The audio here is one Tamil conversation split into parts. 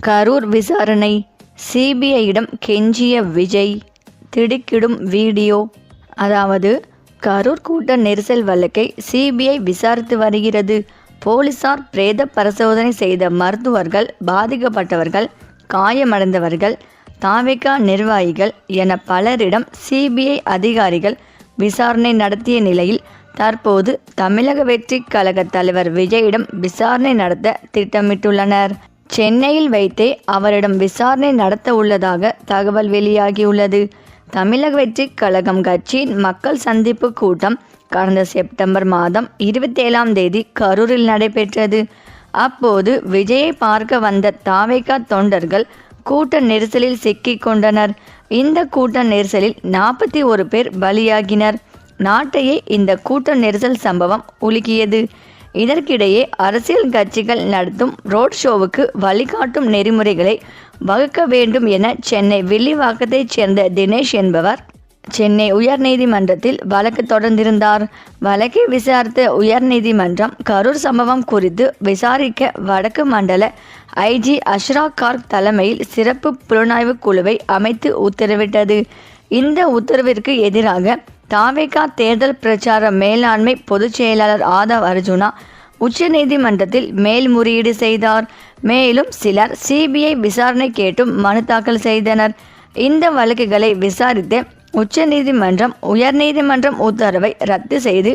கரூர் விசாரணை, சிபிஐயிடம் கெஞ்சிய விஜய், திடுக்கிடும் வீடியோ. அதாவது, கரூர் கூட்ட நெரிசல் வழக்கை சிபிஐ விசாரித்து வருகிறது. போலீசார் பிரேத பரிசோதனை செய்த மருத்துவர்கள், பாதிக்கப்பட்டவர்கள், காயமடைந்தவர்கள், தாவேகா நிர்வாகிகள் என பலரிடம் சிபிஐ அதிகாரிகள் விசாரணை நடத்திய நிலையில் தற்போது தமிழக வெற்றி கழக தலைவர் விஜயிடம் விசாரணை நடத்த திட்டமிட்டுள்ளனர். சென்னையில் வைத்தே அவரிடம் விசாரணை நடத்த உள்ளதாக தகவல் வெளியாகியுள்ளது. தமிழக வெற்றி கழகம் கட்சியின் மக்கள் சந்திப்பு கூட்டம் கடந்த செப்டம்பர் மாதம் 27ஆம் தேதி கரூரில் நடைபெற்றது. அப்போது விஜயை பார்க்க வந்த தாவேகா தொண்டர்கள் கூட்ட நெரிசலில் சிக்கிக் கொண்டனர். இந்த கூட்ட நெரிசலில் 41 பேர் பலியாகினர். நாட்டையே இந்த கூட்ட நெரிசல் சம்பவம் உலுக்கியது. இதற்கிடையே அரசியல் கட்சிகள் நடத்தும் ரோட் ஷோவுக்கு வழிகாட்டும் நெறிமுறைகளை வகுக்க வேண்டும் என சென்னை வில்லிவாக்கத்தைச் சேர்ந்த தினேஷ் என்பவர் சென்னை உயர்நீதிமன்றத்தில் வழக்கு தொடர்ந்திருந்தார். வழக்கை விசாரித்த உயர்நீதிமன்றம் கரூர் சம்பவம் குறித்து விசாரிக்க வடக்கு மண்டல ஐஜி அஷ்ரா கார்க் தலைமையில் சிறப்பு புலனாய்வு குழுவை அமைத்து உத்தரவிட்டது. இந்த உத்தரவிற்கு எதிராக தாவேகா தேர்தல் பிரச்சார மேலாண்மை பொதுச் செயலாளர் ஆதவ் அர்ஜுனா உச்சநீதிமன்றத்தில் மேல்முறையீடு செய்தார். மேலும் சிலர் சிபிஐ விசாரணை கேட்டும் மனு தாக்கல் செய்தனர். இந்த வழக்குகளை விசாரித்த உச்சநீதிமன்றம் உயர்நீதிமன்றம் உத்தரவை ரத்து செய்து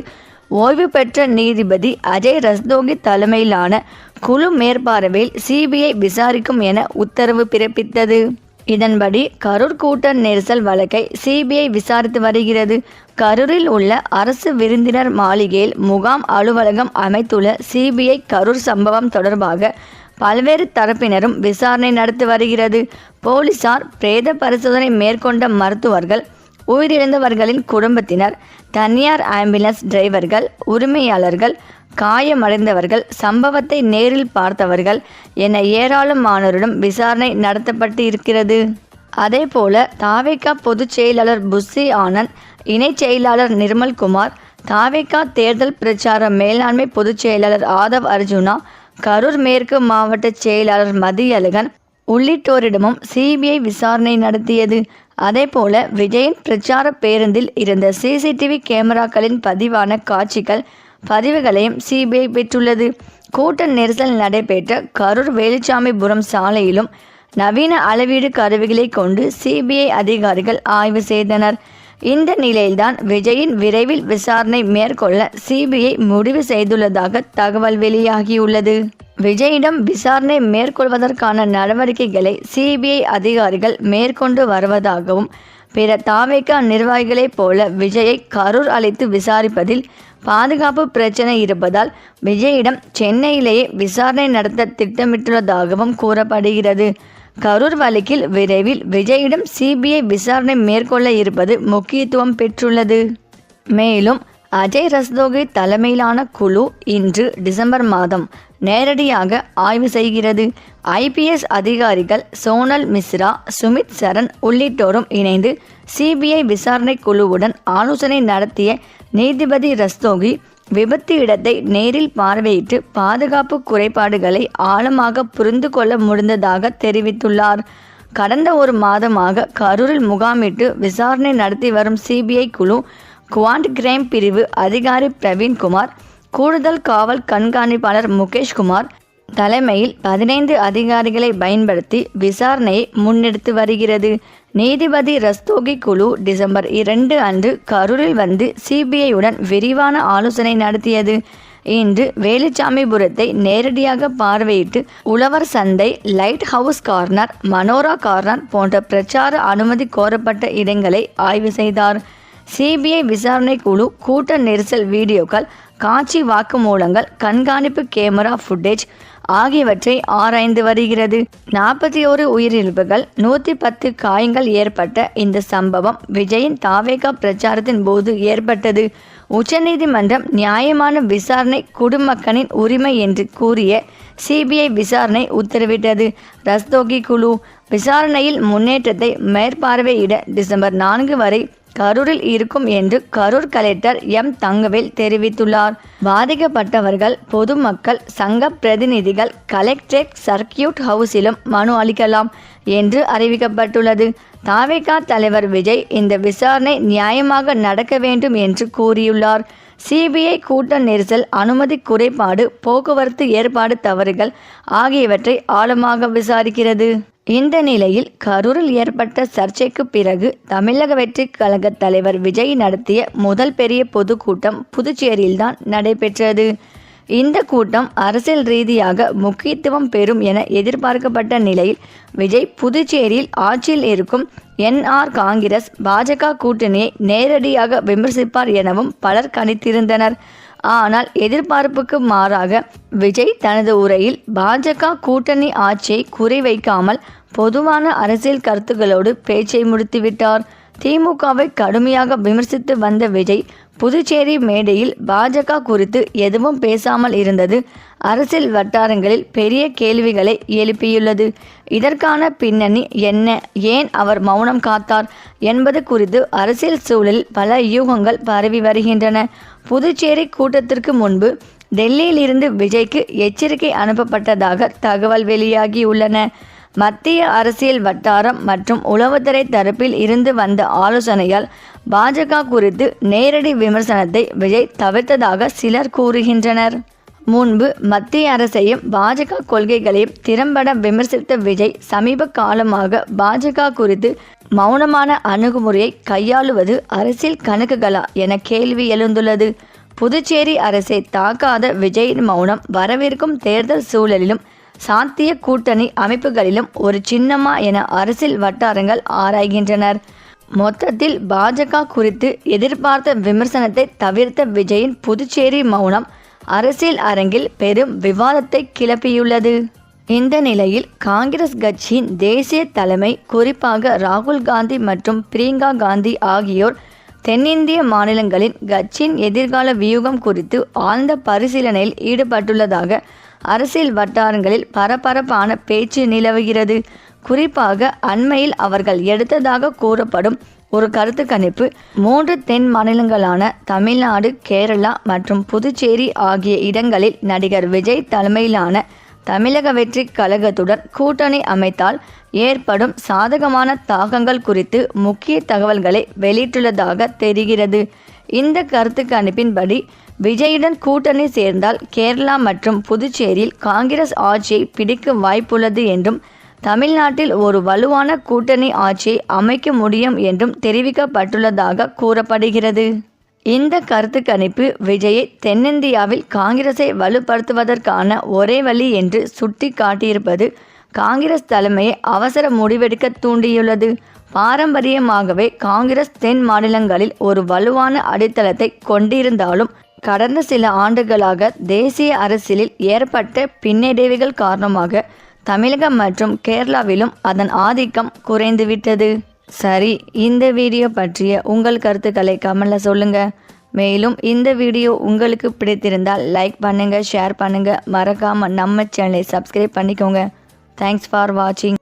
ஓய்வு பெற்ற நீதிபதி அஜய் ரஸ்தோகி தலைமையிலான குழு மேற்பார்வையில் சிபிஐ விசாரிக்கும் என உத்தரவு பிறப்பித்தது. இதன்படி கரூர் கூட்ட நெரிசல் வழக்கை சிபிஐ விசாரித்து வருகிறது. கரூரில் உள்ள அரசு விருந்தினர் மாளிகையில் முகாம் அலுவலகம் அமைத்துள்ள சிபிஐ கரூர் சம்பவம் தொடர்பாக பல்வேறு தரப்பினரும் விசாரணை நடத்தி வருகிறது. போலீசார் பிரேத பரிசோதனை மேற்கொண்ட மருத்துவர்கள், உயிரிழந்தவர்களின் குடும்பத்தினர், தனியார் ஆம்புலன்ஸ் டிரைவர்கள், உரிமையாளர்கள், காயமடைந்தவர்கள், சம்பவத்தை நேரில் பார்த்தவர்கள் என ஏராளமானோரிடம் விசாரணை நடத்தப்பட்டு இருக்கிறது. அதேபோல தாவேகா பொதுச் செயலாளர் புஸ்ஸி ஆனந்த், இணை செயலாளர் நிர்மல்குமார், தாவேகா தேர்தல் பிரச்சார மேலாண்மை பொதுச் செயலாளர் ஆதவ் அர்ஜுனா, கரூர் மேற்கு மாவட்ட செயலாளர் மதியழகன் உள்ளிட்டோரிடமும் சிபிஐ விசாரணை நடத்தியது. அதேபோல விஜயின் பிரச்சார பேருந்தில் இருந்த சிசிடிவி கேமராக்களின் பதிவான பதிவுகளையும் சிபிஐ பெற்றுள்ளது. கூட்ட நெரிசல் நடைபெற்ற கரூர் வேலுச்சாமிபுரம் சாலையிலும் நவீன அளவீடு கருவிகளை கொண்டு சிபிஐ அதிகாரிகள் ஆய்வு செய்தனர். இந்த நிலையில்தான் விஜயின் விரைவில் விசாரணை மேற்கொள்ள சிபிஐ முடிவு செய்துள்ளதாக தகவல் வெளியாகியுள்ளது. விஜயிடம் விசாரணை மேற்கொள்வதற்கான நடவடிக்கைகளை சிபிஐ அதிகாரிகள் மேற்கொண்டு வருவதாகவும், பிற தாவேகா நிர்வாகிகளைப் போல விஜயை கரூர் அழைத்து விசாரிப்பதில் பாதுகாப்பு பிரச்சனை இருப்பதால் விஜயிடம் சென்னையிலேயே விசாரணை நடத்த திட்டமிட்டுள்ளதாகவும் கூறப்படுகிறது. கரூர் வழக்கில் விரைவில் விஜயிடம் சிபிஐ விசாரணை மேற்கொள்ள இருப்பது முக்கியத்துவம் பெற்றுள்ளது. மேலும் அஜய் ரஸ்தோகி தலைமையிலான குழு இன்று டிசம்பர் மாதம் நேரடியாக ஆய்வு செய்கிறது. ஐபிஎஸ் அதிகாரிகள் சோனல் மிஸ்ரா, சுமித் சரண் உள்ளிட்டோரும் இணைந்து சிபிஐ விசாரணை குழுவுடன் ஆலோசனை நடத்திய நீதிபதி ரஸ்தோகி விபத்து இடத்தை நேரில் பார்வையிட்டு பாதுகாப்பு குறைபாடுகளை ஆழமாக புரிந்து கொள்ள முடிந்ததாக தெரிவித்துள்ளார். கடந்த ஒரு மாதமாக கரூரில் முகாமிட்டு விசாரணை நடத்தி வரும் சிபிஐ குழு குவாண்ட் கிரைம் பிரிவு அதிகாரி பிரவீன்குமார், கூடுதல் காவல் கண்காணிப்பாளர் முகேஷ்குமார் தலைமையில் 15 அதிகாரிகளை பயன்படுத்தி விசாரணையை முன்னெடுத்து வருகிறது. நீதிபதி ரஸ்தோகி குழு டிசம்பர் 2 அன்று கரூரில் வந்து சிபிஐயுடன் விரிவான ஆலோசனை நடத்தியது. இன்று வேலுச்சாமிபுரத்தை நேரடியாக பார்வையிட்டு உழவர் சந்தை, light house corner, Manora corner போன்ற பிரச்சார அனுமதி கோரப்பட்ட இடங்களை ஆய்வு செய்தார். சிபிஐ விசாரணை குழு கூட்ட நெரிசல் வீடியோக்கள், காட்சி வாக்குமூலங்கள், கண்காணிப்பு கேமரா ஃபுட்டேஜ் ஆகியவற்றை ஆராய்ந்து வருகிறது. 41 உயிரிழப்புகள், 110 காயங்கள் ஏற்பட்ட இந்த சம்பவம் விஜயின் தாவேகா பிரச்சாரத்தின் போது ஏற்பட்டது. உச்சநீதிமன்றம் நியாயமான விசாரணை குடிமக்களின் உரிமை என்று கூறிய சிபிஐ விசாரணை உத்தரவிட்டது. ரஸ்தோகி குழு விசாரணையில் முன்னேற்றத்தை மேற்பார்வையிட டிசம்பர் 4 வரை கரூரில் இருக்கும் என்று கரூர் கலெக்டர் எம் தங்கவேல் தெரிவித்துள்ளார். பாதிக்கப்பட்டவர்கள் பொதுமக்கள் சங்க பிரதிநிதிகள் கலெக்டரேட் சர்க்கியூட் ஹவுஸிலும் மனு அளிக்கலாம் என்று அறிவிக்கப்பட்டுள்ளது. தாவேகா தலைவர் விஜய் இந்த விசாரணை நியாயமாக நடக்க வேண்டும் என்று கூறியுள்ளார். சிபிஐ கூட்ட நெரிசல், அனுமதி குறைபாடு, போக்குவரத்து ஏற்பாடு தவறுகள் ஆகியவற்றை ஆழமாக விசாரிக்கிறது. இந்த நிலையில் கரூரில் ஏற்பட்ட சர்ச்சைக்கு பிறகு தமிழக வெற்றி கழக தலைவர் விஜய் நடத்திய முதல் பெரிய பொதுக்கூட்டம் புதுச்சேரியில்தான் நடைபெற்றது. இந்த கூட்டம் அரசியல் ரீதியாக முக்கியத்துவம் பெறும் என எதிர்பார்க்கப்பட்ட நிலையில் விஜய் புதுச்சேரியில் ஆட்சியில் இருக்கும் என்ஆர் காங்கிரஸ் பாஜக கூட்டணியை நேரடியாக விமர்சிப்பார் எனவும் பலர் கணித்திருந்தனர். ஆனால் எதிர்பார்ப்புக்கு மாறாக விஜய் தனது உரையில் பாஜக கூட்டணி ஆட்சியை குறிவைக்காமல் பொதுவான அரசியல் கருத்துக்களோடு பேச்சை முடித்துவிட்டார். திமுகவை கடுமையாக விமர்சித்து வந்த விஜய் புதுச்சேரி மேடையில் பாஜக குறித்து எதுவும் பேசாமல் இருந்தது அரசியல் வட்டாரங்களில் பெரிய கேள்விகளை எழுப்பியுள்ளது. இதற்கான பின்னணி என்ன, ஏன் அவர் மௌனம் காத்தார் என்பது குறித்து அரசியல் சூழலில் பல யூகங்கள் பரவி வருகின்றன. புதுச்சேரி கூட்டத்திற்கு முன்பு டெல்லியிலிருந்து விஜய்க்கு எச்சரிக்கை அனுப்பப்பட்டதாக தகவல் வெளியாகியுள்ளன. மத்திய அரசியல் வட்டாரம் மற்றும் உளவுத்துறை தரப்பில் இருந்து வந்த ஆலோசனையால் பாஜக குறித்து நேரடி விமர்சனத்தை விஜய் தவிர்த்ததாக சிலர் கூறுகின்றனர். முன்பு மத்திய அரசையும் பாஜக கொள்கைகளையும் திறம்பட விமர்சித்த விஜய் சமீப காலமாக பாஜக குறித்து மௌனமான அணுகுமுறையை கையாளுவது அரசியல் கணக்குகளா என கேள்வி எழுந்துள்ளது. புதுச்சேரி அரசை தாக்காத விஜயின் மௌனம் வரவிருக்கும் தேர்தல் சூழலிலும் சாத்திய கூட்டணி அமைப்புகளிலும் ஒரு சின்னமா என அரசியல் வட்டாரங்கள் ஆராய்கின்றனர். மொத்தத்தில் பாஜக குறித்து எதிர்பார்த்த விமர்சனத்தை தவிர்த்த விஜயின் புதுச்சேரி மௌனம் அரசியல் அரங்கில் பெரும் விவாதத்தை கிளப்பியுள்ளது. இந்த நிலையில் காங்கிரஸ் கட்சியின் தேசிய தலைமை, குறிப்பாக ராகுல் காந்தி மற்றும் பிரியங்கா காந்தி ஆகியோர் தென்னிந்திய மாநிலங்களின் கட்சியின் எதிர்கால வியூகம் குறித்து ஆழ்ந்த பரிசீலனையில் ஈடுபட்டுள்ளதாக அரசியல் வட்டாரங்களில் பரபரப்பான பேச்சு நிலவுகிறது. குறிப்பாக அண்மையில் அவர்கள் எடுத்ததாக கூறப்படும் ஒரு கருத்து கணிப்பு 3 தென் மாநிலங்களான தமிழ்நாடு, கேரளா மற்றும் புதுச்சேரி ஆகிய இடங்களில் நடிகர் விஜய் தலைமையிலான தமிழக வெற்றி கழகத்துடன் கூட்டணி அமைத்தால் ஏற்படும் சாதகமான தாக்கங்கள் குறித்து முக்கிய தகவல்களை வெளியிட்டுள்ளதாக தெரிகிறது. இந்த கருத்து கணிப்பின்படி விஜயுடன் கூட்டணி சேர்ந்தால் கேரளா மற்றும் புதுச்சேரியில் காங்கிரஸ் ஆட்சியை பிடிக்க வாய்ப்புள்ளது என்றும் தமிழ்நாட்டில் ஒரு வலுவான கூட்டணி ஆட்சியை அமைக்க முடியும் என்றும் தெரிவிக்கப்பட்டுள்ளதாக கூறப்படுகிறது. இந்த கருத்து கணிப்பு விஜயை தென்னிந்தியாவில் காங்கிரஸை வலுப்படுத்துவதற்கான ஒரே வழி என்று சுட்டி காட்டியிருப்பது காங்கிரஸ் தலைமையை அவசர முடிவெடுக்க தூண்டியுள்ளது. பாரம்பரியமாகவே காங்கிரஸ் தென் மாநிலங்களில் ஒரு வலுவான அடித்தளத்தை கொண்டிருந்தாலும் கடந்த சில ஆண்டுகளாக தேசிய அரசியலில் ஏற்பட்ட பின்னடைவுகள் காரணமாக தமிழகம் மற்றும் கேரளாவிலும் அதன் ஆதிக்கம் குறைந்துவிட்டது. சரி, இந்த வீடியோ பற்றிய உங்கள் கருத்துக்களை கமெண்ட்ல சொல்லுங்க. மேலும் இந்த வீடியோ உங்களுக்கு பிடித்திருந்தால் லைக் பண்ணுங்க, ஷேர் பண்ணுங்க, மறக்காம நம்ம சேனலை சப்ஸ்கிரைப் பண்ணிக்கோங்க. தேங்க்ஸ் ஃபார் வாட்சிங்.